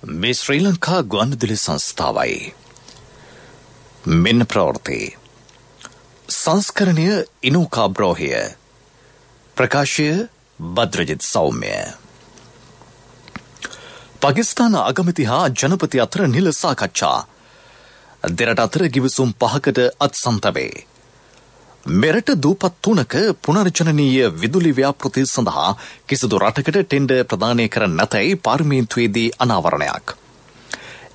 මේ ශ්‍රී ලංකා ගුවන්විදුලි සංස්ථාවයි මෙන්න ප්‍රවෘත්ති සංස්කරණය ඉනෝකා බ්‍රෝහිය ප්‍රකාශය බද්‍රජිත් සෞම්‍ය පාකිස්තාන අගමැති හා ජනපති අතර නිල සාකච්ඡා දෙරට අතර ගිවිසුම් 5කට අත්සන්තවේ මෙරට දූපත් 3ක පුනර්ජනනීය විදුලි ව්‍යාපෘති සඳහා කිසිදු රටකට ටෙන්ඩර් ප්‍රදානය කර නැතැයි පාර්ලිමේන්තුවේදී අනාවරණයක්.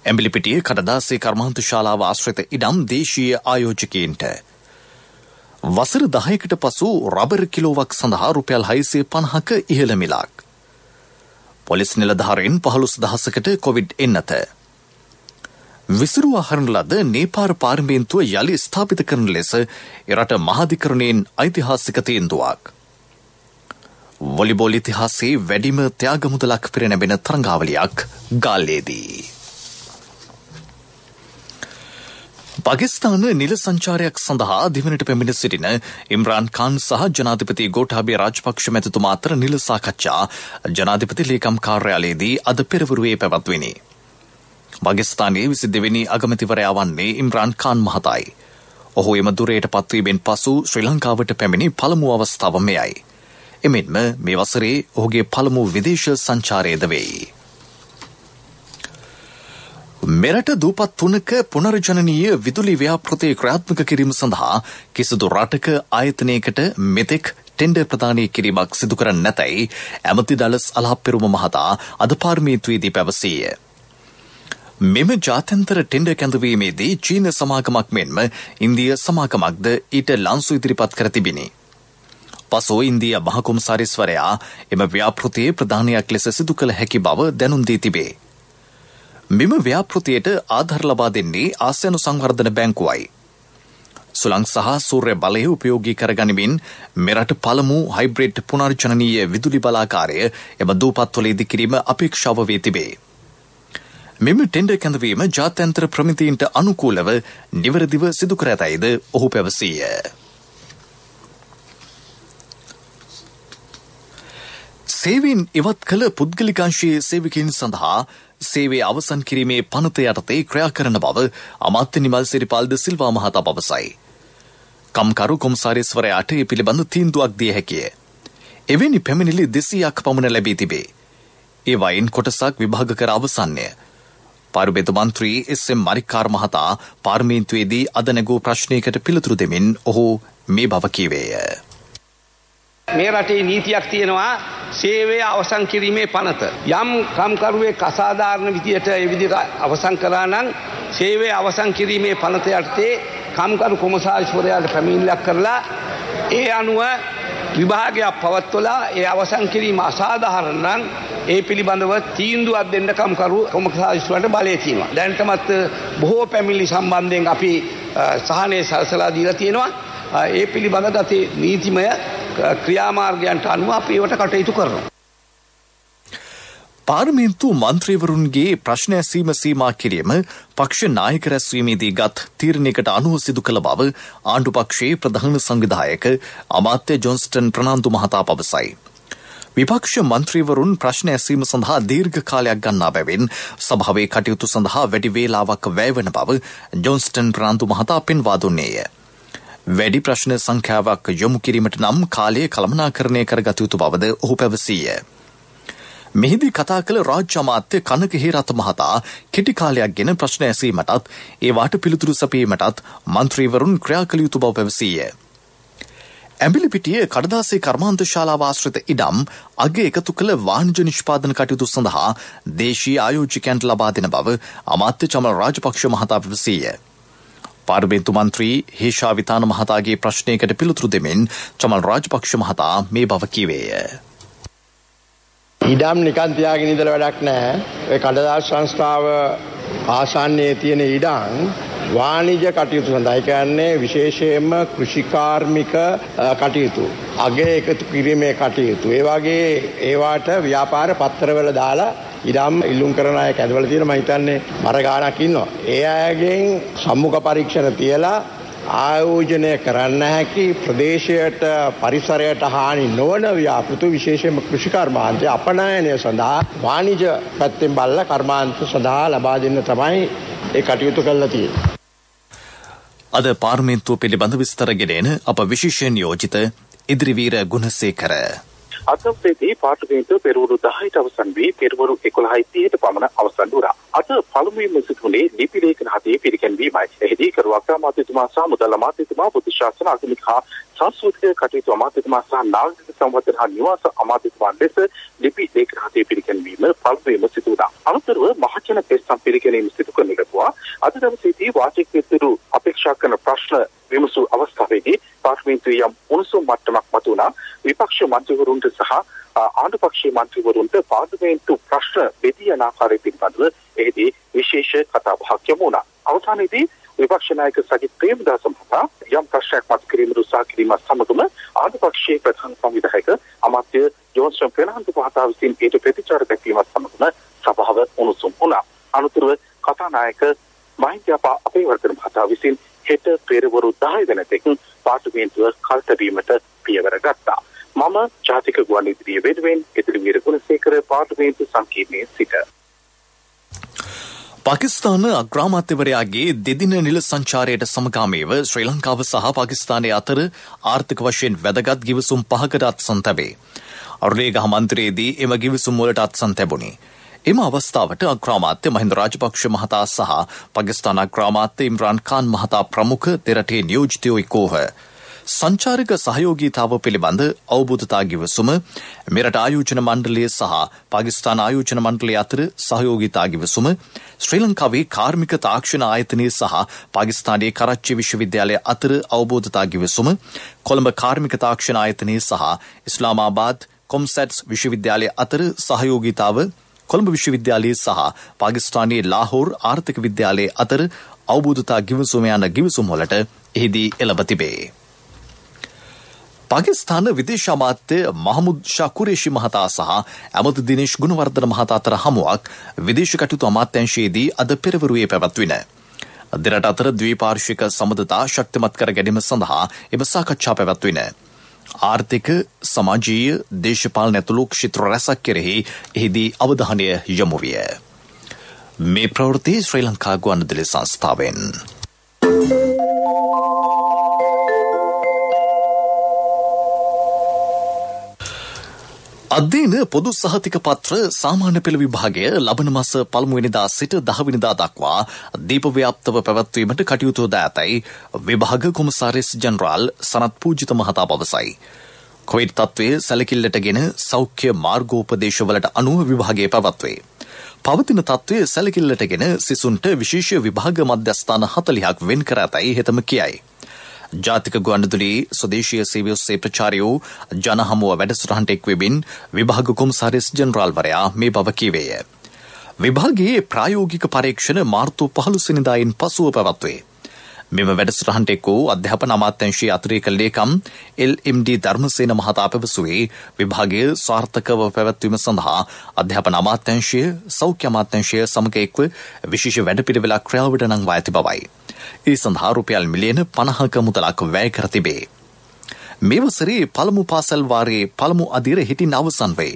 ඇඹිලිපිටියේ කඩදාසි කර්මාන්ත ශාලාව ආශ්‍රිත ඉඩම් දේශීය ආයෝජකයින්ට වසර 10කට පසු රබර් කිලෝවක් සඳහා රුපියල් 650ක ඉහළ මිලක්. පොලිස් නිලධාරීන් 15000කට කොවිඩ් එන්නත. විසිරුවා හරින ලද නේපාර පාර්ලිමේන්තුව යළි ස්ථාපිත කරන ලෙස එරට මහාධිකරණයෙන් ඓතිහාසික තීන්දුවක්. වොලිබෝල් ඉතිහාසයේ වැඩිම ත්‍යාග මුදලක් පිරිනැමෙන තරඟාවලියක් ගාල්ලේදී. පාකිස්තාන නිල සංචාරයක් සඳහා දිවයිනට පැමිණ සිටින ඉම්රාන් ખાન සහ ජනාධිපති ගෝඨාභය රාජපක්ෂ මැතිතුමා අතර නිල සාකච්ඡා ජනාධිපති ලේකම් කාර්යාලයේදී අද පෙරවරුවේ පැවැත්විණි. පාකිස්තානයේ 22 වෙනි අගමැතිවරයා වන්නේ ඉම්රාන් ખાන් මහතායි. ඔහු එම දුරයට පත්වීමෙන් පසු ශ්‍රී ලංකාවට පැමිණි පළමු අවස්ථාව මෙයයි. එමෙන්ම මේ වසරේ ඔහුගේ පළමු විදේශ සංචාරයද වෙයි. මෙරට දූපත් 3ක පුනර්ජනනීය විදුලි ව්‍යාපෘති ක්‍රියාත්මක කිරීම සඳහා කිසිදු රටක ආයතනයකට මෙතෙක් ටෙන්ඩර් ප්‍රදානය කිරීමක් සිදු කර නැතැයි ඇමති ඩලස් අලහප්පෙරුම මහතා අද පාර්ලිමේන්තුවේදී පැවසීය. මෙම ජාත්‍යන්තර ටෙන්ඩර් කැඳවීමේදී චීන සමාගමක් මෙන්ම ඉන්දිය සමාගමක්ද ඊට ලන්සු ඉදිරිපත් කර තිබිණි. පසුව ඉන්දිය මහ කොමසාරිස්වරයා එම ව්‍යාපෘතියේ ප්‍රධානයක් ලෙස සිදු කළ හැකි බව දැනුම් දී තිබේ. මෙම ව්‍යාපෘතියට ආධාර ලබා දෙන්නේ ආසියානු සංවර්ධන බැංකුවයි. සුළං සහ සූර්ය බලය උපයෝගී කරගනිමින් මෙරට පළමු හයිබ්‍රිඩ් පුනර්ජනනීය විදුලි බලාකාරය එම දූපත්වල ඉදිකිරීම අපේක්ෂාව වේ තිබේ. මෙම ටෙන්ඩර් කැඳවීම ජාත්‍යන්තර ප්‍රමිතීන්ට අනුකූලව නිවැරදිව සිදු කර ඇතැයිද ඔහු පැවසීය. සේවයෙන් ඉවත් කළ පුද්ගලිකාංශයේ සේවකයන් සඳහා සේවය අවසන් කිරීමේ පනත යටතේ ක්‍රියා කරන බව අමාත්‍ය නිමල් සිරිපාල් ද සිල්වා මහතා පවසයි. කම්කරු කොමසාරිස්වරයාට ඒ පිළිබඳ තීන්දුවක් දිය හැකිය. එවැනි පැමිණිලි 200ක් පමණ ලැබී තිබේ. ඒ වයින් කොටසක් විභාග කර අවසන්ය. පාර්ලිමේන්තු මන්ත්‍රී එස්.එම්. මරික්කාර් මහතා පාර්ලිමේන්තුවේදී අද නැගූ ප්‍රශ්නයකට පිළිතුරු දෙමින් ඔහු මේ බව කීවේය. මේ රටේ නීතියක් තියෙනවා සේවය අවසන් කිරීමේ පනත. යම් කම්කරුවෙක් අසාධාරණ විදියට ඒ විදිහට අවසන් කරා නම් සේවය අවසන් කිරීමේ පනත යටතේ කම්කරු කොමසාරිස්වරයාට පැමිණිල්ලක් කරලා ඒ අනුව විභාගයක් පවත්වලා ඒ අවසන් කිරීම අසාධාරණ නම් ඒ පිළිබඳව තීන්දුවක් දෙන්න කම්කරු කොමසාරිස්වරයාට බලය තියෙනවා. දැනටමත් බොහෝ පැමිණිලි සම්බන්ධයෙන් අපි සහනේ සලසලා දීලා තියෙනවා. ඒ පිළිබඳව අපි නීතිමය ක්‍රියාමාර්ගයන්ට අනුව අපි ඒවට කටයුතු කරනවා. පාර්ලිමේන්තු මන්ත්‍රීවරුන්ගේ ප්‍රශ්න ඇසීම සීමා කිරීම පක්ෂ නායක රැස්වීමේදී ගත් තීරණයකට අනුව සිදු කළ බව ආණ්ඩු පක්ෂයේ ප්‍රධාන සංවිධායක අමාත්‍ය ජොන්ස්ටන් ප්‍රනාන්දු මහතා පවසයි. විපක්ෂ මන්ත්‍රීවරුන් ප්‍රශ්න ඇසීම සඳහා දීර්ඝ කාලයක් ගන්නා බැවින් සභාවේ කටයුතු සඳහා වැඩි වේලාවක් වැය වන බව ජොන්ස්ටන් ප්‍රනාන්දු මහතා පෙන්වා දුන්නේය. වැඩි ප්‍රශ්න සංඛ්‍යාවක් යොමු කිරීමට නම් කාලය කළමනාකරණය කරගත යුතු බවද ඔහු පැවසීය. මෙහිදී කතා කළ රාජ්‍ය අමාත්‍ය කනක හේරත් මහතා කෙටි කාලයක් ගෙන ප්‍රශ්න ඇසීමටත් ඒවාට පිළිතුරු සැපීමටත් මන්ත්‍රීවරුන් ක්‍රියා කළ යුතු බව පැවසීය. ඇඹිලිපිටියේ කඩදාසි කර්මාන්ත ශාලාව ආශ්‍රිත ඉඩම් අගය එකතු කළ වාණිජ නිෂ්පාදන කටයුතු සඳහා දේශීය ආයෝජකයන්ට ලබා දෙන බව අමාත්‍ය චමල් රාජපක්ෂ මහතා පැවසීය. පාර්ලිමේන්තු මන්ත්‍රී හේෂා විතාන මහතාගේ ප්‍රශ්නයකට පිළිතුරු දෙමින් චමල් රාජපක්ෂ මහතා මේ බව කීවේය. ඉඩම් නිකන් තියාගෙන ඉඳලා වැඩක් නැහැ. ඒ කඩදාසි සංස්ථාව ආසන්නයේ තියෙන ඉඩම් වාණිජ කටයුතු සඳහා, ඒ කියන්නේ විශේෂයෙන්ම කෘෂිකාර්මික කටයුතු, අගය එකතු කිරීමේ කටයුතු, ඒ වගේ ඒවාට ව්‍යාපාර පත්තරවල දාලා ඉඩම් ඉල්ලුම් කරන අය කැඳවල තියෙන මම හිතන්නේ මර ගාණක් ඉන්නවා. ඒ අයගෙන් සම්මුඛ පරීක්ෂණ තියලා ආයෝජනය කරන්න හැකි ප්‍රදේශයට පරිසරයට හානි නොවන ව්‍යාපෘතු විශේෂයෙන්ම කෘෂි කර්මාන්තය අපනයනය සඳහා වාණිජ පැත්තෙන් බලලා කර්මාන්ත සඳහා ලබා දෙන්න තමයි ඒ කටයුතු කරලා තියෙන්නේ. අද පාර්ලිමේන්තුව පිළිබඳ විස්තර ගෙනෙන අප විශේෂ නියෝජිත ඉදිරිවීර ගුණසේකර. අදපෙදී පාර්ලිමේන්තුව පෙරවරු 10ට අවසන් වී පෙරවරු 11:30ට පමණ අවසන් වුණා. අද පළමුවෙන්ම සිදුවුණේ ලිපි ලේඛන හතේ පිළිගැන්වීමයි. එහිදී කරු අග්‍රාමාත්‍යතුමා සහ මුදල් අමාත්‍යතුමා, බුද්ධ ශාසන ආගමික හා සංස්කෘතික කටයුතු අමාත්‍යතුමා සහ නාගරික සංවර්ධන හා නිවාස අමාත්‍යතුමා ලෙස ලිපි ලේඛන හතේ පිළිගැන්වීම පළමුවෙන්ම සිදු වුණා. අනතුරුව මහජන පෙත්සම් පිළිගැනීම සිදු කරන ලැබුවා. අද දවසේදී වාචික විස්තරු අපේක්ෂා කරන ප්‍රශ්න විමසූ අවස්ථාවේදී පාර්ලිමේන්තුවේ යම් උණුසුම් මට්ටමක් මතුවුණා. විපක්ෂ මන්ත්‍රීවරුන්ට සහ ආණ්ඩුපක්ෂයේ මන්ත්‍රීවරුන්ට පාර්ලිමේන්තු ප්‍රශ්න බෙදී යන ආකාරය පිළිබඳව එහිදී විශේෂ කතාබහක් යොමු වුණා. අවසානයේදී විපක්ෂ නායක සජිත් ප්‍රේමදාස මහතා යම් ප්‍රශ්නයක් මතු කිරීමට උත්සාහ කිරීමත් සමගම ආණ්ඩුපක්ෂයේ ප්‍රධාන සංවිධායක අමාත්‍ය ජෝන්සන් ෆෙර්නන්ඩෝ මහතා විසින් ඊට ප්‍රතිචාර දැක්වීමත් සමගම සභාව උණුසුම් වුණා. අනතුරුව කතානායක මහින්දයාපා අපේවර්ධන මහතා විසින් හෙට පෙරවරු 10 වෙනිදා පාර්ලිමේන්තුව කල්තැබීමට පියවර ගත්තා. මම ජාතික ගුවන්විදුලිය වෙනුවෙන් ඉදිරිවීර ගුණසේකර පාර්ලිමේන්තු සංකීර්ණයේ සිට. පාකිස්තාන අග්‍රාමාත්‍යවරයාගේ දෙදින නිල සංචාරයට සමගාමීව ශ්‍රී ලංකාව සහ පාකිස්තානය අතර ආර්ථික වශයෙන් වැදගත් ගිවිසුම් 5කට අත්සන් තැබේ. අරුණේගහ මන්ත්‍රයේදී එම ගිවිසුම් වලට අත්සන් තැබුණි. එම අවස්ථාවට අග්‍රාමාත්‍ය මහින්ද රාජපක්ෂ මහතා සහ පාකිස්තාන අග්‍රාමාත්‍ය ඉම්රාන් ඛාන් මහතා ප්‍රමුඛ දෙරටේ නියෝජිතයෝ එක්වූහ. සංචාරක සහයෝගීතාව පිළිබඳ අවබෝධතා ගිවිසුම මෙරට ආයෝජන මණ්ඩලය සහ පාකිස්තාන ආයෝජන මණ්ඩලය අතර සහයෝගීතා ගිවිසුම, ශ්‍රී ලංකාවේ කාර්මික තාක්ෂණ ආයතනය සහ පාකිස්තානයේ කරච්චි විශ්වවිද්‍යාලය අතර අවබෝධතා ගිවිසුම, කොළඹ කාර්මික තාක්ෂණ ආයතනය සහ ඉස්ලාමාබාද් කොම්සැට්ස් විශ්වවිද්‍යාලය අතර සහයෝගීතාව, කොළඹ විශ්වවිද්‍යාලයේ සහ පාකිස්තානයේ ලාහෝර් ආර්ථික විද්‍යාලයේ අතර අවබෝධතා ගිවිසුම යන ගිවිසුම් වලට එහිදී එළඹ තිබේ. පාකිස්තාන විදේශ අමාත්‍ය මහමුද් ෂා කුරේෂි මහතා සහ ඇමති දිනේෂ් ගුණවර්ධන මහතා අතර හමුවක් විදේශ කටයුතු අමාත්‍යාංශයේදී අද පෙරවරුවේ පැවැත්වින. දෙරට අතර ද්විපාර්ශ්වික සම්බන්ධතා ශක්තිමත් කර ගැනීම සඳහා එම සාකච්ඡා පැවැත්වින. ආර්ථික, සමාජීය, දේශපාලන ඇතුළු ක්ෂේත්‍ර රැසක් කෙරෙහි එහිදී අවධානය යොමු විය. මේ ප්‍රවෘත්ති ශ්‍රී ලංකා ගුවන්විදුලි සංස්ථාවෙන්. අධ්‍යයන පොදු සහතික පත්‍ර සාමාන්‍ය පෙළ විභාගය ලබන මාස 1 වෙනිදා සිට 10 වෙනිදා දක්වා දීපව්‍යාප්තව පැවැත්වීමට කටයුතු ද ඇතැයි විභාග කොමසාරිස් ජෙනරාල් සනත් පූජිත මහතා පවසයි. කොවිඩ් තත්ත්වයේ සැලකිල්ලටගෙන සෞඛ්‍ය මාර්ගෝපදේශවලට අනුව විභාගය පැවැත්වේ. පවතින තත්ත්වයේ සැලකිල්ලටගෙන සිසුන්ට විශේෂ විභාග මධ්‍යස්ථාන 40ක් වෙන් කර ඇතැයි හෙතම කියයි. ජාතික ගුවන්විදුලි ස්වදේශීය සේවය ඔස්සේ ප්‍රචාරයෝ ජනහමුව වැඩසටහනට එක්වෙමින් විභාග කොමසාරිස් ජෙනරාල්වරයා මේ බව කීවේය. විභාගයේ ප්‍රායෝගික පරීක්ෂණ මාර්තු 15 වෙනිදායින් පසුව පැවැත්වේ. මෙම වැඩසටහනට එක් වූ අධ්‍යාපන අමාත්‍යාංශයේ අතිරේක ලේකම් LMD ධර්මසේන මහතා පැවසුවේ විභාගයේ සාර්ථකව පැවැත්වීම සඳහා අධ්‍යාපන අමාත්‍යාංශය, සෞඛ්‍ය අමාත්‍යාංශය සමග එක්ව විශේෂ වැඩපිළිවෙලක් ක්‍රියාවට නංවා ඇති බවයි. ඒ සඳහා රුපියල් මිලියන 50ක මුදලක් වැය කර තිබේ. මේ වසරේ පළමු පාසල් වාරයේ පළමු අදියර හිටින් අවසන් වේ.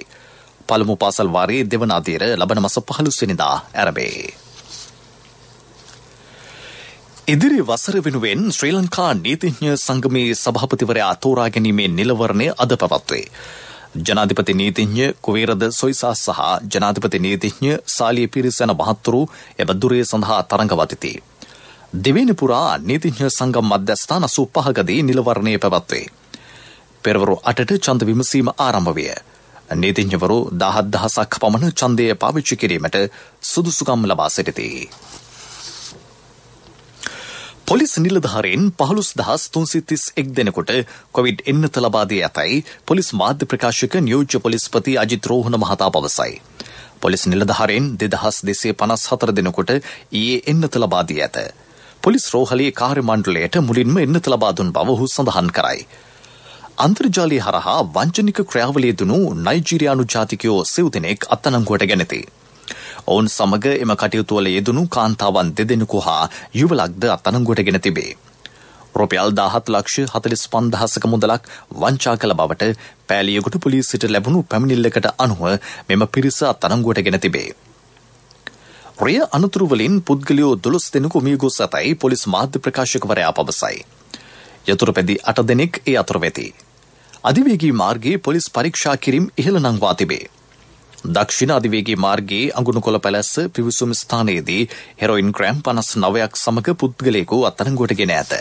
පළමු පාසල් වාරයේ දෙවන අදියර ලබන මාස 15 වෙනිදා ආරම්භේ. ඉදිරි වසර වෙනුවෙන් ශ්‍රී ලංකා නීතිඥ සංගමේ සභාපතිවරයා තෝරා ගැනීමේ නිලවරණය අද පැවැත්වේ. ජනාධිපති නීතිඥ කුවේරද සොයිසා සහ ජනාධිපති නීතිඥ සාලිය පිරිසන මහත්තුරු එම දුරේ සඳහා තරඟවතිති. දෙවෙනි පුරා නීතිඥ සංගම් මධ්‍යස්ථාන 85කදී නිලවරණය පැවැත්වේ. පෙරවරු 8ට ඡන්ද විමසීම ආරම්භ විය. නීතිඥවරු 17000ක් පමණ ඡන්දය පාවිච්චි කිරීමට සුදුසුකම් ලබා සිටිති. පොලිස් නිලධාරීන් 15331 දෙනෙකුට කොවිඩ් එන්නත ලබා දී ඇතැයි පොලිස් මාධ්‍ය ප්‍රකාශක නියෝජ්‍ය පොලිස්පති අජිත් රෝහණ මහතා පවසයි. පොලිස් නිලධාරීන් 2254 දෙනෙකුට ඊයේ එන්නත ලබා දී ඇත. පොලිස් රෝහලේ කාර්ය මණ්ඩලයට මුලින්ම එන්නත ලබා දුන් බව ඔහු සඳහන් කරයි. අන්තර්ජාලය හරහා වංචනික ක්‍රියාවලිය දුණු නයිජීරියානු ජාතිකයෝ සිව් දෙනෙක් අත්අඩංගුවට ගැනීති. ඔවුන් සමග එම කටයුතු වල යෙදුණු කාන්තාවන් දෙදෙනෙකු හා යුවලක්ද අත්අඩංගුවට ගෙන තිබේ. රුපියල් 17,45,000ක මුදලක් වංචා කළ බවට පෑලියගොඩ පොලිසියට ලැබුණු පැමිණිල්ලකට අනුව මෙම පිරිස අත්අඩංගුවට ගෙන තිබේ. රිය අනතුරු වලින් පුද්ගලයෝ 12 දෙනෙකු මිය ගොස් ඇතැයි පොලිස් මාධ්‍ය ප්‍රකාශකවරයා පවසයි. යතුරුපැදි 8 දෙනෙක් ඒ අතර වෙති. අධිවේගී මාර්ගයේ පොලිස් පරීක්ෂා කිරීම ඉහළ නංවා තිබේ. දක්ෂිණ අධිවේගී මාර්ගයේ අඟුණුකොළ පැලැස්ස පිවිසුම් ස්ථානයේදී හෙරොයින් ග්‍රෑම් 59ක් සමග පුද්ගලයෙකු අත්අඩංගුවට ගෙන ඇත.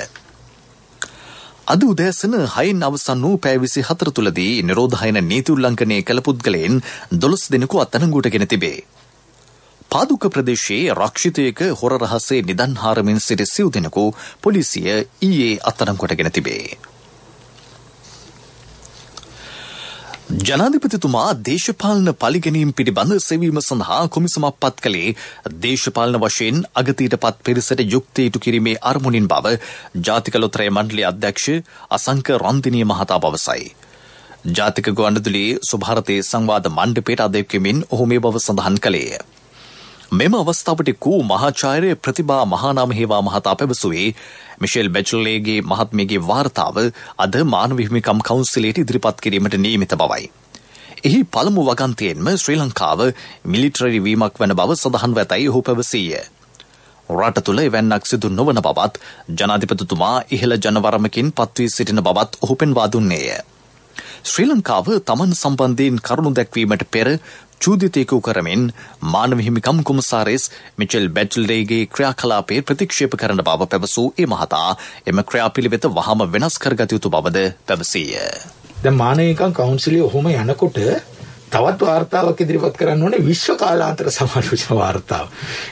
අද උදෑසන 6න් අවසන් වූ පැය 24 තුලදී නිරෝධායන නීති උල්ලංඝනය කළ පුද්ගලයන් 12 දෙනෙකු අත්අඩංගුවට ගෙන තිබේ. පාදුක ප්‍රදේශයේ රක්ෂිතයක හොර රහසේ නිදන් හාරමින් සිටි සිව් දෙනෙකු පොලිසිය ඊයේ අත්අඩංගුවට ගෙන තිබේ. ජනාධිපතිතුමා දේශපාලන පලිගැනීම් පිළිබඳ සෙවීම සඳහා කොමිසමක් පත් කළේ දේශපාලන වශයෙන් අගතියටපත් පිරිසට යුක්තිය ඉටු කිරීමේ අරමුණින් බව ජාතික ලොතරැය මණ්ඩලයේ අධ්‍යක්ෂ අසංක රන්දිනිය මහතා පවසයි. ජාතික ගුවන්විදුලියේ සුභාරතේ සංවාද මණ්ඩපයට අධ්‍යක්ෂකමින් ඔහු මේ බව සඳහන් කළේය. මෙම අවස්ථාවට කූ මහාචාර්ය ප්‍රතිභා මහානාම හේවා මහතා පැවසුවේ මිෂෙල් බැචලර්ගේ මහත්මියගේ වාර්තාව අද මානව හිමිකම් කවුන්සිලයට ඉදිරිපත් කිරීමට නියමිත බවයි. එහි පළමු වගන්තියෙන්ම ශ්‍රී ලංකාව මිලිටරි වීමක් වන බව සඳහන්ව ඇතැයි ඔහු පැවසීය. රට තුළ එවැන්නක් සිදු නොවන බවත් ජනාධිපතිතුමා ඉහළ ජනවරමකින් පත්වී සිටින බවත් ඔහු පෙන්වා දුන්නේය. ශ්‍රී ලංකාව තමන් සම්බන්ධයෙන් කරුණු දැක්වීමට පෙර චූදිතයකු කරමින් මානව හිමිකම් කොමසාරිස් මිචෙල් බැචලර්ගේ ක්‍රියාකලාපයේ ප්‍රතික්ෂේප කරන බව පැවසූ ඒ මහතා එම ක්‍රියාපිළිවෙත වහම වෙනස් කරගත යුතු බවද පැවසීය. දැන් මානව හිමිකම් කවුන්සිලයේ ඔහොම යනකොට තවත් වාර්තාවක් ඉදිරිපත් කරන්න ඕනේ විශ්ව කාලාන්තර සමාලෝචන වාර්තාව.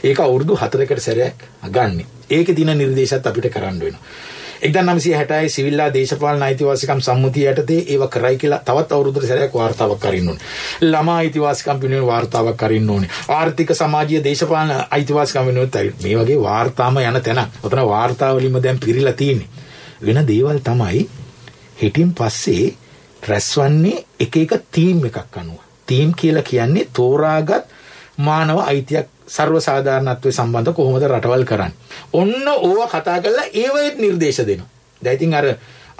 ඒක අවුරුදු 4කට සැරයක් ගන්න. ඒකේ දින නිර්දේශات අපිට කරන්න වෙනවා. 1960 සිවිල්ලා දේශපාලන අයිතිවාසිකම් සම්මුතිය යටතේ ඒව කරයි කියලා තවත් අවුරුද්දකට සැරයක් වාර්තාවක් කරින්න ඕනේ. ළමා අයිතිවාසිකම් පිළිබඳ වාර්තාවක් කරින්න ඕනේ. ආර්ථික සමාජීය දේශපාලන අයිතිවාසිකම් වෙනුවෙන් මේ වගේ වාර්තාම යන තැන. ඔතන වාර්තාවලින්ම දැන් පිරීලා තියෙන්නේ. වෙන දේවල් තමයි හිටින් පස්සේ රැස්වන්නේ එක එක තීම් එකක් අනුව. තීම් කියලා කියන්නේ තෝරාගත් මානව අයිතියක් සර්වසාධාරණත්වයේ සම්බන්ධ කොහොමද රටවල් කරන්නේ. ඔන්න ඕවා කතා කරලා ඒවෙත් නිර්දේශ දෙනවා. දැන් ඉතින් අර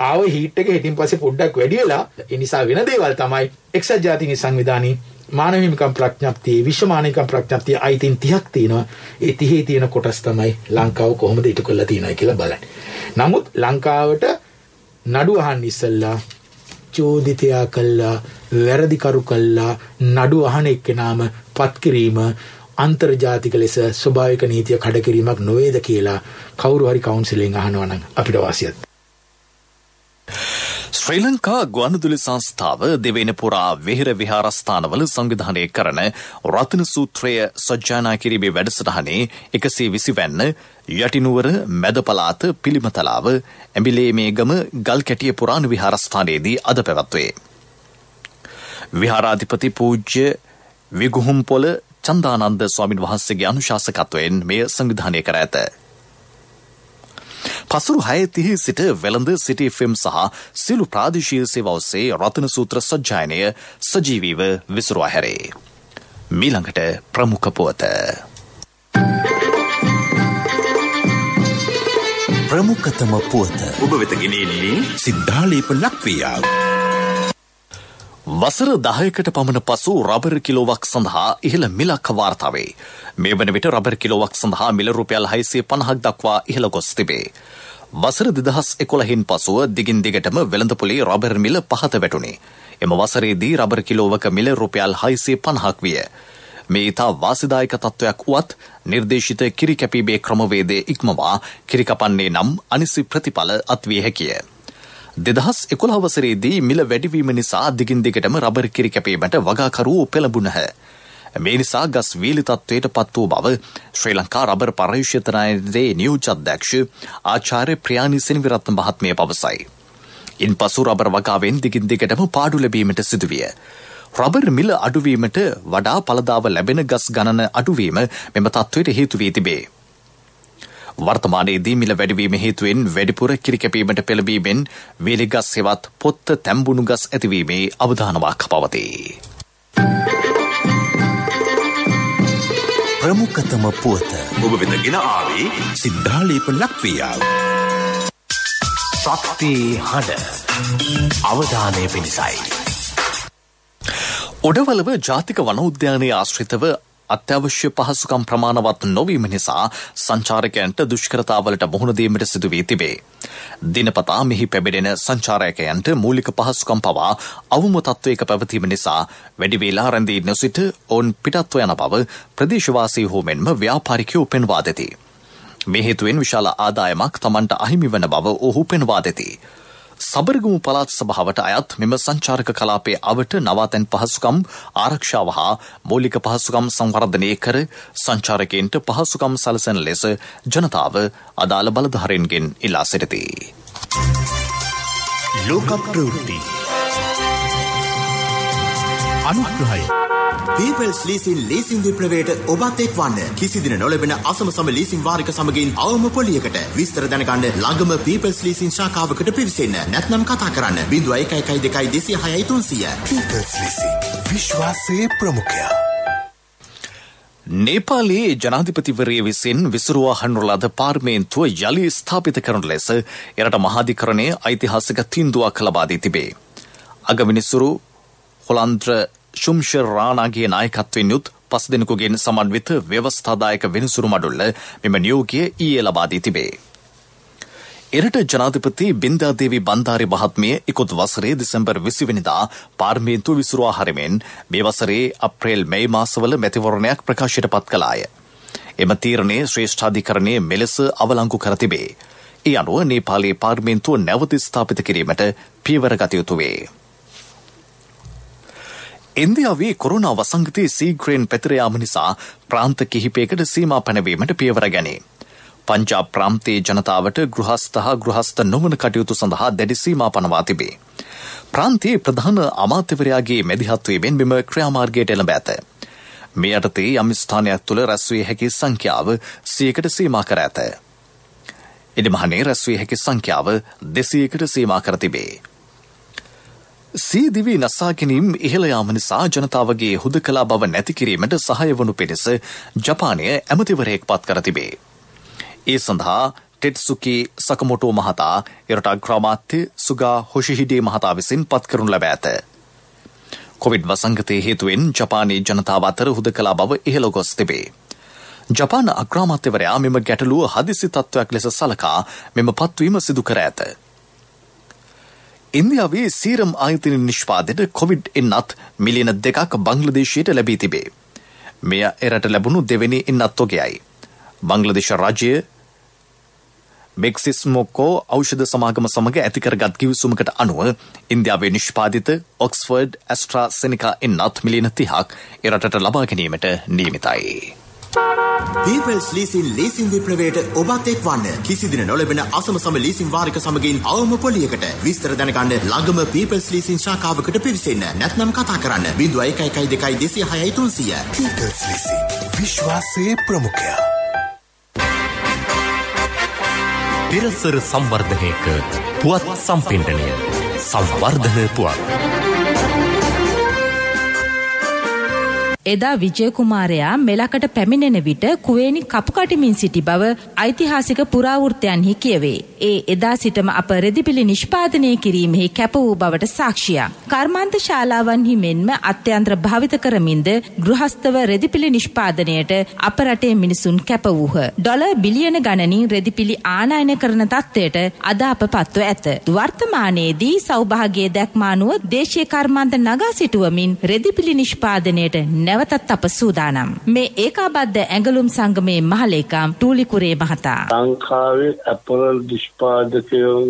ආව හීට් එක හිටින් පස්සේ පොඩ්ඩක් වැඩි වෙලා ඒ නිසා වෙන දේවල් තමයි එක්සත් ජාතීන්ගේ සංවිධානයේ මානව හිමිකම් ප්‍රඥප්තියේ විශ්ව මානව හිමිකම් ප්‍රඥප්තියේ අයිතීන් 30ක් තියෙනවා. ඒ 30 තියෙන කොටස් තමයි ලංකාව කොහොමද ඉටු කරලා තියෙනවයි කියලා බලන්න. නමුත් ලංකාවට නඩු අහන්න ඉස්සෙල්ලා චෝදිතයා කළා වැරදිකරු කළා නඩු අහන එක්කෙනාම පත් කිරීම අන්තර්ජාතික ලෙස ස්වභාවික නීතිය කඩ කිරීමක් නොවේද කියලා කවුරු හරි කවුන්සිලෙන් අහනවා නම් අපිට වාසියක්. ශ්‍රී ලංකා ගුවන්විදුලි සංස්ථාව දෙවැනි පුරා විහෙර විහාරස්ථානවල සංවිධානය කරන රතන සූත්‍රය සජ්ජායනා කිරීමේ වැඩසටහනේ 120 වැන්න යටිනුවර මැද පළාත පිළිමතලාව ඇඹිලේමේගම ගල්කැටිය පුරාණ විහාරස්ථානයේදී අද පැවැත්වේ. විහාරාධිපති පූජ්‍ය විගුහුම්පොළ චන්දානන්ද ස්වාමීන් වහන්සේගේ අනුශාසකත්වයෙන් මෙය සංවිධානය කර ඇත. පසුරු 6:30 සිට වෙළඳ සිටි FM සහ සියලු ප්‍රාදේශීය සේවා ඔස්සේ රතන සූත්‍ර සජ්ජායනය සජීවීව විසුරුවා හැරේ. මීළඟට ප්‍රමුඛ පුවත. ප්‍රමුඛතම පුවත ඔබ වෙත ගෙනෙන්නේ සිද්ධාලේප ලක්වියාව. වසර 10කට පමණ පසු රබර් කිලෝවක් සඳහා ඉහළ මිලක් වාර්තා වේ. මේ වන විට රබර් කිලෝවක් සඳහා මිල රුපියල් 650ක් දක්වා ඉහළ ගොස් තිබේ. වසර 2011න් පසුව දිගින් දිගටම වෙළඳපොලේ රබර් මිල පහත වැටුණේ. එම වසරේදී රබර් කිලෝවක මිල රුපියල් 650ක් විය. මේ ඉතා වාසිදායක තත්ත්වයක් වුවත් නිර්දේශිත කිරි කැපීමේ ක්‍රමවේදය ඉක්මවා කිරි කපන්නේ නම් අනිසි ප්‍රතිඵල අත්විය හැකිය. 2011 වසරේදී මිල වැඩිවීම නිසා දිගින් දිගටම රබර් කිරි කැපීමට වගාකරුවෝ පෙළඹුණහ. මේ නිසා ගස් වීලි තත්ත්වයට පත් වූ බව ශ්‍රී ලංකා රබර් පරිශ්‍රණයේ නියෝජ්‍ය අධ්‍යක්ෂ ආචාර්ය ප්‍රියානි සෙනවිරත්න මහත්මිය පවසයි. ඉන්පසු රබර් වගාවෙන් දිගින් දිගටම පාඩු ලැබීමට සිදුවිය. රබර් මිල අඩුවීමට වඩා පළදාව ලැබෙන ගස් ගණන අඩුවීම මෙම තත්ත්වයට හේතු වී තිබේ. වර්තමානයේදී මිල වැඩිවීම හේතුවෙන් වැඩිපුර කිරිකැපීමට පෙළඹීමෙන් වේලි ගස් හෙවත් පොත්ත තැම්බුණු ගස් ඇතිවීමේ අවධානමක් පවතී. ප්‍රමුඛතම පුවත ඔබ වෙතගෙන ආවේ සිද්ධාලේප ලක්වියාව. ශක්ති හඬ අවධානය පිණිසයි. ඔඩවලව ජාතික වන උද්‍යානයේ ආශ්‍රිතව අත්‍යවශ්‍ය පහසුකම් ප්‍රමාණවත් නොවීම නිසා සංචාරකයන්ට දුෂ්කරතාවලට මුහුණ දීමට සිදු වී තිබේ. දිනපතා මෙහි පැමිණෙන සංචාරකයන්ට මූලික පහසුකම් පවා අවම තත්ත්වයක පැවතීම නිසා වැඩි වේලා රැඳී නොසිට ඔවුන් පිටත්ව යන බව ප්‍රදේශවාසීහු මෙන්ම ව්‍යාපාරිකයෝ පෙන්වා දෙති. මේ හේතුවෙන් විශාල ආදායමක් තමන්ට අහිමි වන බව ඔහු පෙන්වා දෙති. සබරගමු පළාත් සභාවට අයත් මෙම සංචාරක කලාපයේ අවට නවාතැන් පහසුකම් ආරක්ෂාව හා මූලික පහසුකම් සංවර්ධනය කර සංචාරකයන්ට පහසුකම් සලසන ලෙස ජනතාව අදාළ බලධාරීන්ගෙන් ඉල්ලා සිටිති. ලෝක ප්‍රවෘත්ති අනුග්‍රහය පීපල්ස් ලීසින් ලීසින් විප්ලවයට ඔබත් එක්වන්න. කිසිදින නොලැබෙන අසම සම ලීසින් වාරික සමගින් අවම පොලියකට විස්තර දැනගන්න ළඟම පීපල්ස් ලීසින් ශාඛාවකට පිවිසෙන්න. නැත්නම් කතා කරන්න 0112 206 300. People's leasing විශ්වාසයේ ප්‍රමුඛයා. නේපාලයේ ජනාධිපතිවරයා විසින් විසිරුවා හඬු ලද පාර්ලිමේන්තුව යලි ස්ථාපිත කරන ලෙස එරට මහාධිකරණයේ ඓතිහාසික තීන්දුවක් ලබා දී තිබේ. අගවිනිසුරු හොලන්ද්‍ර ශුම්ෂර් රානාගේ නායකත්වයෙන් යුත් 5 දෙනෙකුගෙන් සමන්විත ව්‍යවස්ථාදායක වෙනසුරු මඩුල්ල මෙම නියෝගය ඊයේ ලබා දී තිබේ. එරට ජනාධිපති බින්දාදේවි බන්දාරි මහත්මිය ඉකුත් වසරේ දෙසැම්බර් 20 වෙනිදා පාර්ලිමේන්තුව විසිරුවා හැරීමෙන් මේ වසරේ අප්‍රේල් මැයි මාසවල මැතිවරණයක් ප්‍රකාශයට පත් කළාය. එම තීරණය ශ්‍රේෂ්ඨාධිකරණයේ මෙලෙස අවලංගු කර තිබේ. ඒ අනුව නේපාලයේ පාර්ලිමේන්තුව නැවත ස්ථාපිත කිරීමට පියවර ගත යුතු වේ. ඉන්දියාවේ කොරෝනා වසංගතය සීඝ්‍රයෙන් පැතිර යාම නිසා ප්‍රාන්ත කිහිපයකට සීමා පැනවීමට පියවර ගැනේ. පංජාබ් ප්‍රාන්තයේ ජනතාවට ගෘහස්ත හා ගෘහස්ත නොවන කටයුතු සඳහා දැඩි සීමා පනවා තිබේ. ප්‍රාන්තයේ ප්‍රධාන අමාත්‍යවරයාගේ මැදිහත්වීමෙන් මෙම ක්‍රියාමාර්ගයට එළඹ ඇත. මේ යටතේ යම් ස්ථානයක් තුළ රැස්විය හැකි සංඛ්‍යාව 100කට සීමා කර ඇත. ඉදිමහනේ රැස්විය හැකි සංඛ්‍යාව 200කට සීමා කර තිබේ. සීදිවි නසා ගැනීම ඉහළ යාම නිසා ජනතාවගේ හුදකලා බව නැති කිරීමට සහාය වනු පිණිස ජපානය ඇමතිවරයෙක් පත් කර තිබේ. ඒ සඳහා ටෙට්සුකි සකමොටෝ මහතා එරට අග්‍රාමාත්‍ය සුගා හොෂිහිඩේ මහතා විසින් පත් කරනු ලැබ ඇත. කොවිඩ් වසංගතයේ හේතුවෙන් ජපානයේ ජනතාව අතර හුදකලා බව ඉහළ ගොස් තිබේ. ජපාන අග්‍රාමාත්‍යවරයා මෙම ගැටලුව හදිසි තත්ත්වයක් ලෙස සලකා මෙම පත්වීම සිදු කර ඇත. ඉන්දියාවේ සීරම් ආයතන නිෂ්පාදිත කොවිඩ් එන්නත් මිලියන 2ක් බංග්ලාදේශයට ලැබී තිබේ. මෙය එරට ලැබුණු දෙවෙනි එන්නත් තොගයයි. බංග්ලාදේශ රාජ්‍ය මෙක්සිස්මෝකෝ ඖෂධ සමාගම සමග ඇති කරගත් කිවිසුමකට අනුව ඉන්දියාවේ නිෂ්පාදිත ඔක්ස්ෆර්ඩ් ඇස්ට්‍රාසෙනිකා එන්නත් මිලියන 30ක් එරටට ලබා ගැනීමට නියමිතයි. පීපල්ස් ලීසින් ලීසින් විප්ලවයට ඔබත් එක්වන්න. කිසිදින නොලැබෙන අසම සම ලීසින් වාරික සමගින් අවම පොලියකට විස්තර දැනගන්න ළඟම පීපල්ස් ලීසින් ශාඛාවකට පිවිසෙන්න. නැත්නම් කතා කරන්න 0112 206 300. People's leasing විශ්වාසයේ ප්‍රමුඛයා. පිරසර සංවර්ධනයක පුවත් සම්පින්ඩනය සංවර්ධන පුවත්. එදා විජය කුමාරයා මෙලකට පැමිණෙන විට කුවේණි කපු කටිමින් සිටි බව ඓතිහාසික පුරාවෘත්තයන්හි කියවේ. ඒ එදා සිටම අප රෙදිපිලි නිෂ්පාදනය කිරීමෙහි කැප වූ බවට සාක්ෂියක්. කර්මාන්ත ශාලාවන්හි මෙන්ම අත්‍යන්ත්‍ර භාවිත කරමින්ද ගෘහස්තව රෙදිපිලි නිෂ්පාදනයට අප රටේ මිනිසුන් කැප වූහ. ඩොලර් බිලියන ගණනින් රෙදිපිලි ආනයන කරන තත්ත්වයට අද අප පත්ව ඇත. වර්තමානයේදී සෞභාග්‍යයේ දැක්මානුව දේශීය කර්මාන්ත නගා සිටුවමින් රෙදිපිලි නිෂ්පාදනයට නැවතත් අප සූදානම්. මේ ඒකාබද්ධ ඇඟලුම් සංගමේ මහලේකම් ටූලිකුරේ මහතා. ලංකාවේ ඇපරල් නිෂ්පාදකයෝ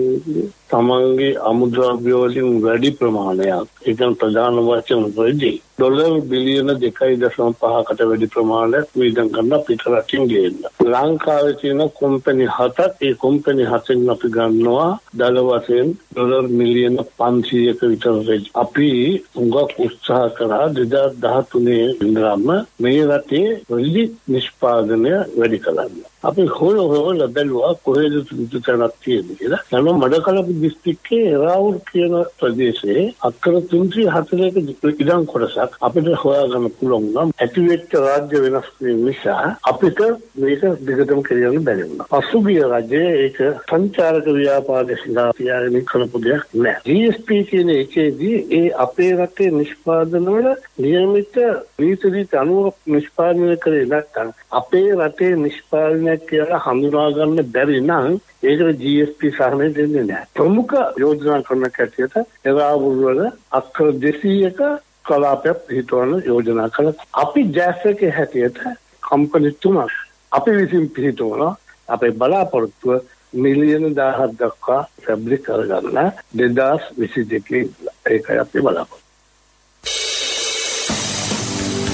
තමන්ගේ අමුද්‍රව්‍ය වලින් වැඩි ප්‍රමාණයක් ඒකෙන් ප්‍රධාන වශයෙන් වෙදී ඩොලර් බිලියන 2.5කට වැඩි ප්‍රමාණයක් වියදම් කරන පිටරටින් ගේන්න. ලංකාවේ තියෙන කම්පැනි 7ක් ඒ කම්පැනි 7න් අපි ගන්නවා දල වශයෙන් ඩොලර් මිලියන 500ක විතර රේජ්. අපි උඟක් උත්සාහ කරා 2013 ඉඳන්ම මේ රටේ වැඩි නිෂ්පාදනය වැඩි කරන්න. අපි හොයලා බැලුවා කොහෙද සුදුසුකමක් තියෙන්නේ කියලා. නම මඩකලපු දිස්ත්‍රික්කයේ රාවුල් කියන ප්‍රදේශයේ අක්කර 340ක ඉඩම් කොටසක් අපිට හොයාගන්න පුළුවන් නම් ඇතිවෙච්ච රාජ්‍ය වෙනස් වීම නිසා අපිට මේක දිගටම කරගෙන බැරි වුණා. පසුගිය රජයේ ඒක සංචාරක ව්‍යාපාරයේ සඳහා තියාගෙන කරපු දෙයක් නෑ. GSP කියන එකේදී ඒ අපේ රටේ නිෂ්පාදන වල නියමිත නීති අනුව නිෂ්පාදනය කරේ නැත්නම් අපේ රටේ නිෂ්පාදනය කියලා හඳුනා ගන්න බැරි නම් ඒකට GSP සහනය දෙන්නේ නැහැ. ප්‍රමුඛ යෝජනා කරන කැටියට එරාවුල් වල අක්කර 200ක කලාපයක් පිටවන යෝජනා කළා. අපි ජැස් එකේ හැටියට කම්පැනි 3ක් අපි විසින් පිටවන අපේ බලාපොරොත්තුව මිලියන 1000ක් දක්වා ෆැබ්‍රික් කරගන්න 2022 ඒකයි අපි බලාපොරොත්තු.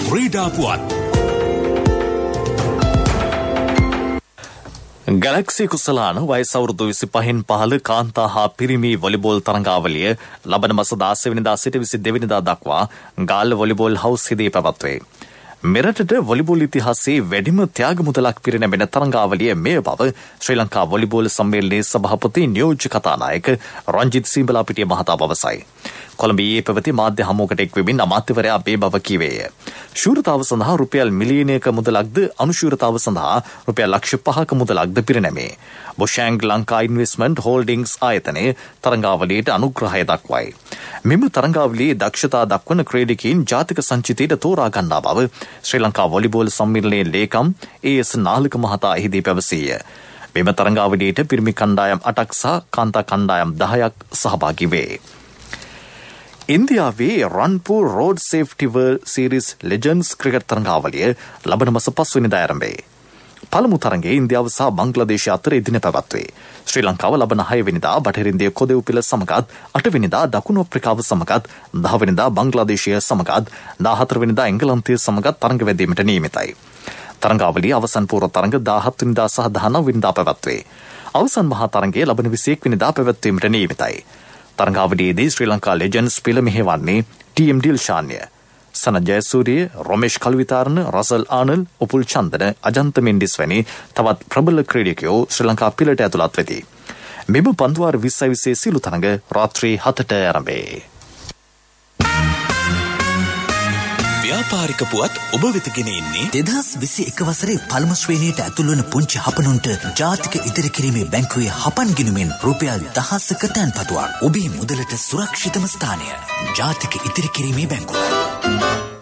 ක්‍රීඩා පුවත් ගැලක්සි කුසලාන වයස අවුරුදු 25න් පහළ කාන්තා හා පිරිමි වොලිබෝල් තරඟාවලිය ලබන මාස 16 වෙනිදා සිට 22 වෙනිදා දක්වා ගාල්ල වොලිබෝල් හවුස් හිදී පැවැත්වේ. මෙරටට වොලිබෝල් ඉතිහාසයේ වැඩිම ත්‍යාග මුදලක් පිරිනැමෙන තරඟාවලිය මේ බව ශ්‍රී ලංකා වොලිබෝල් සම්මේලනයේ සභාපති නියෝජ්‍ය කතානායක රංජිත් සීබලාපිටිය මහතා පවසයි. කොළඹයේ පැවති මාධ්‍ය හමුවකට එක්වෙමින් අමාත්‍යවරයා මේ බව කීවේය. ශූරතාව සඳහා රුපියල් මිලියනයක මුදලක්ද අනුශූරතාව සඳහා රුපියල් ලක්ෂ 5ක මුදලක්ද පිරිනැමේ. බොෂැංග් ලංකා ඉන්වෙස්ට්මන්ට් හෝල්ඩින්ග්ස් ආයතනයේ තරඟාවලියට අනුග්‍රහය දක්වයි. මෙම තරඟාවලියේ දක්ෂතා දක්වන ක්‍රීඩකයින් ජාතික සංචිතයට තෝරා ගන්නා බව ශ්‍රී ලංකා වොලිබෝල් සම්මේලනයේ ලේකම් AS නාලක මහතා එහිදී පැවසීය. මෙම තරඟාවලියට පිරිමි කණ්ඩායම් 8ක් සහ කාන්තා කණ්ඩායම් 10ක් සහභාගී වේ. ඉන්දියාවේ Raipur road safety world series legends cricket තරඟාවලිය ලබන මාස 5 වෙනිදා ආරම්භවේ. පළමු තරඟයේ ඉන්දියාව සහ බංග්ලාදේශය අතර එදින පැවැත්වේ. ශ්‍රී ලංකාව ලබන 6 වෙනිදා බටහිර ඉන්දිය කොදෙව්පිල සමගත් 8 වෙනිදා දකුණු අප්‍රිකාව සමගත් 10 වෙනිදා බංග්ලාදේශය සමගත් 14 වෙනිදා එංගලන්තය සමගත් තරඟ වැදීමට නියමිතයි. තරඟාවලිය අවසන් පූර්ව තරඟ 17 වෙනිදා සහ 19 වෙනිදා පැවැත්වේ. අවසන් මහා තරඟය ලබන 21 වෙනිදා පැවැත්වීමට නියමිතයි. තරඟාවලියේදී ශ්‍රී ලංකා ලෙජන්ඩ්ස් පිළ මෙහෙවන්නේ TM ඩිල්ෂාන්ය, සනත් ජයසූරිය, රොමේෂ් කල්විතාරණ, රසල් ආනල්, උපුල් චන්දන, අජන්ත මෙන්ඩිස් වැනි තවත් ප්‍රබල ක්‍රීඩකයෝ ශ්‍රී ලංකා පිළට ඇතුළත් වෙති. මෙම පන්දුවාර 20 සියලු තරඟ රාත්‍රී 7ට ආරම්භේ. ව්‍යාපාරික පුවත් ඔබ වෙත ගෙන එන්නේ 2021 වසරේ පළමු ශ්‍රේණියට ඇතුළු වන පුංචි හපනුන්ට ජාතික ඉදිරි කිරීමේ බැංකුවේ හපන් ගිණුමෙන් රුපියල් 1000ක තැන්පතුවක්. ඔබේ මුදලට සුරක්ෂිතම ස්ථානය ජාතික ඉදිරි කිරීමේ බැංකුව.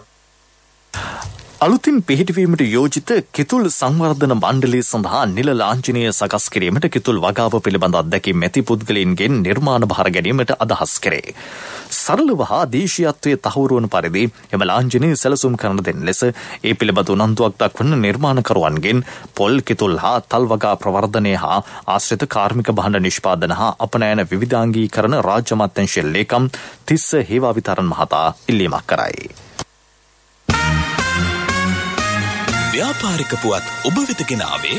අලුතින් පිහිටවීමට යෝජිත කිතුල් සංවර්ධන මණ්ඩලය සඳහා නිල ලාංඡනය සකස් කිරීමට කිතුල් වගාව පිළිබඳ අත්දැකීම් ඇති පුද්ගලයින්ගෙන් නිර්මාණ භාර ගැනීමට අදහස් කරේ. සරලව හා දේශීයත්වයේ තහවුරු වන පරිදි එම ලාංඡනය සැලසුම් කරන දෙන ලෙස ඒ පිළිබඳ උනන්දුවක් දක්වන නිර්මාණකරුවන්ගෙන් පොල් කිතුල් හා තල් වගා ප්‍රවර්ධනය හා ආශ්‍රිත කාර්මික භාණ්ඩ නිෂ්පාදන හා අපනයන විවිධාංගීකරණ රාජ්‍ය අමාත්‍යාංශයේ ලේකම් තිස්ස හේවාවිතරන් මහතා ඉල්ලීමක් කරයි. ව්‍යාපාරික පුවත් ඔබ වෙත ගෙන ආවේ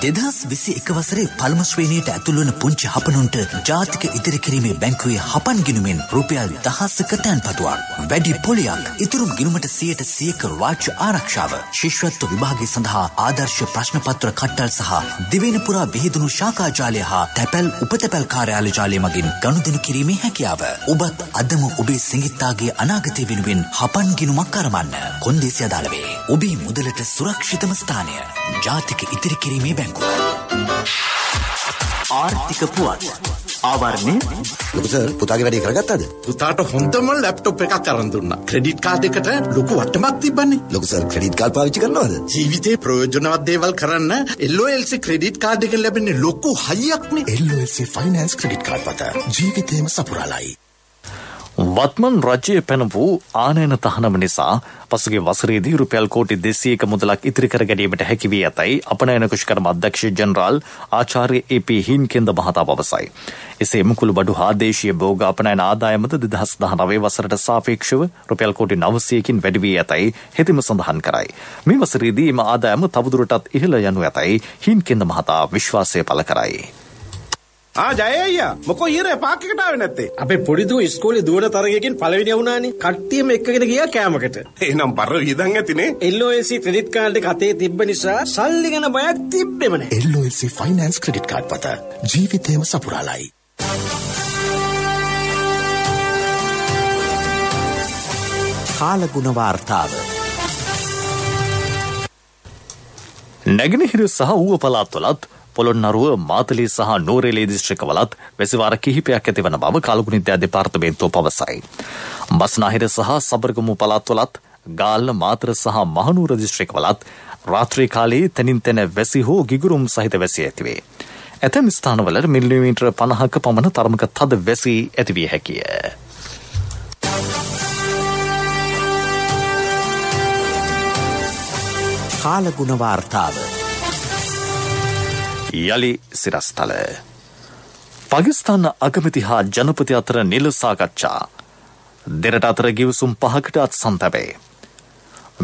2021 වසරේ පළමු ශ්‍රේණියට ඇතුළු වන පුංචි හපනුන්ට ජාතික ඉදිරි කිරීමේ බැංකුවේ හපන් ගිණුමෙන් රුපියල් 1000ක තැන්පතුවක්. වැඩි පොලියක්, ඉතුරු ගිණුමට 100% රාජ්‍ය ආරක්ෂාව, ශිෂ්‍යත්ව විභාගය සඳහා ආදර්ශ ප්‍රශ්න පත්‍ර කට්ටල් සහ දිවයින පුරා විහිදුණු ශාඛා ජාලය හා තැපැල් උපතැපැල් කාර්යාල ජාලය මගින් ගනුදෙනු කිරීමේ හැකියාව. ඔබත් අදම ඔබේ සිඟිත්තාගේ අනාගතය වෙනුවෙන් හපන් ගිණුමක් අරඹන්න. කොන්දේසි අදාළ වේ. ඔබේ මුදලට සුරක්ෂිතම ස්ථානය ජාතික ඉදිරි කිරීමේ බැංකුව. ආර්ථික පුවත් ආවරණය ලොකු සර් පුතාගේ වැඩේ කරගත්තද? පුතාට හොඳම ලැප්ටොප් එකක් අරන් දුන්නා. ක්‍රෙඩිට් කාඩ් එකට ලොකු වටමක් තිබ්බනේ. ලොකු සර් ක්‍රෙඩිට් කාඩ් පාවිච්චි කරනවද? ජීවිතේ ප්‍රයෝජනවත් දේවල් කරන්න LOLC ක්‍රෙඩිට් කාඩ් එකෙන් ලැබෙන්නේ ලොකු හයියක්නේ. LOLC ෆයිනෑන්ස් ක්‍රෙඩිට් කාඩ් පත ජීවිතේම සපුරාලයි. වත්මන් රජය පැන වූ ආනයන තහනම නිසා පසුගිය වසරේදී රුපියල් කෝටි 200ක මුදලක් ඉතිරි කර ගැනීමට හැකි වී ඇතැයි අපනයන කුෂ්කර්ම අධ්‍යක්ෂ ජෙනරාල් ආචාර්ය ඒ.පී. හින්කෙන්ද මහතා පවසයි. එසේම කුළුබඩු හා දේශීය භෝග අපනයන ආදායමද 2019 වසරට සාපේක්ෂව රුපියල් කෝටි 900කින් වැඩි වී ඇතැයි හෙතෙම සඳහන් කරයි. මේ වසරේදී එම ආදායම තවදුරටත් ඉහළ යනු ඇතැයි හින්කෙන්ද මහතා විශ්වාසය පළ කරයි. ජය අයියා මොකෝ ඊරේ පාක් එකට ආවේ නැත්තේ? අපේ පොඩි දූ ඉස්කෝලේ දුවන තරගයකින් පළවෙනි වුණානේ. කට්ටියම එක්කගෙන ගියා කෑමකට. එහෙනම් බර වියදම් ඇතිනේ. LOLC ක්‍රෙඩිට් කාඩ් එක අතේ තිබ්බ නිසා සල්ලි ගැන බයක් තිබ්බෙම නැහැ. LOLC ෆයිනෑන්ස් ක්‍රෙඩිට් කාඩ් පත ජීවිතේම සපුරාලයි. කාලගුණ වාර්තාව. නැගෙනහිර සහ ඌව පළාත්වලත් පොළොන්නරුව මාතලේ සහ නෝරෙලේ දිස්ත්‍රික්කවලත් වැසිවාර කිහිපයක් ඇතිවන බව කාලගුණ දෙපාර්තමේන්තුව පවසයි. බස්නාහිර සහ සබරගමු පළාත්වලත් ගාල්ල මාතර සහ මහනුවර දිස්ත්‍රික්කවලත් රාත්‍රී කාලයේ තනින් තන වැසි හෝ ගිගුරුම් සහිත වැසි ඇතිවේ. ඇතැම් ස්ථානවල මිලිමීටර 50ක පමණ තරමක තද වැසි ඇතිවිය හැකිය. කාලගුණ වාර්තාව. යලි සිරස්තල. පාකිස්තාන අගමැති හා ජනපති අතර නිල සාකච්ඡා දෙරට අතර ගිවිසුම් 5කට අත්සන් තැබේ.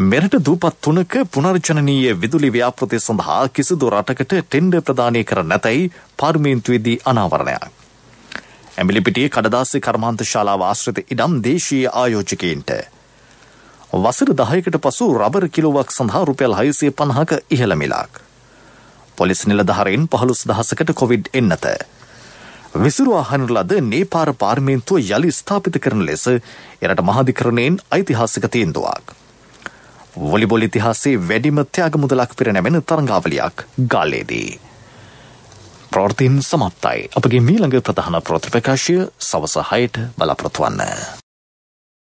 මෙරට දූපත් 3ක පුනර්ජනනීය විදුලි ව්‍යාපෘතිය සඳහා කිසිදු රටකට ටෙන්ඩර් ප්‍රදානය කර නැතැයි පාර්ලිමේන්තුවේදී අනාවරණයක්. ඇඹිලිපිටියේ කඩදාසි කර්මාන්ත ශාලාව ආශ්‍රිත ඉඩම් දේශීය ආයෝජකයින්ට වසර 10කට පසු රබර් කිලෝවක් සඳහා රුපියල් 650ක ඉහළ මිලක්. පොලිස් නිලධාරීන් 15000කට කොවිඩ් එන්නත. විසිරුවා හනු ලද නේපාර පාර්ලිමේන්තුව යලි ස්ථාපිත කරන ලෙස එරට මහාධිකරණයෙන් ඓතිහාසික තීන්දුවක්. වොලිබෝල් ඉතිහාසයේ වැඩිම ත්‍යාග මුදලක් පිරිනැමෙන තරඟාවලියක් ගාල්ලේදී. ප්‍රවෘත්තීන් සමාප්තයි. අපගේ මීළඟ ප්‍රධාන ප්‍රවෘත්ති ප්‍රකාශය සවස 6ට බලාපොරොත්තු වන්න.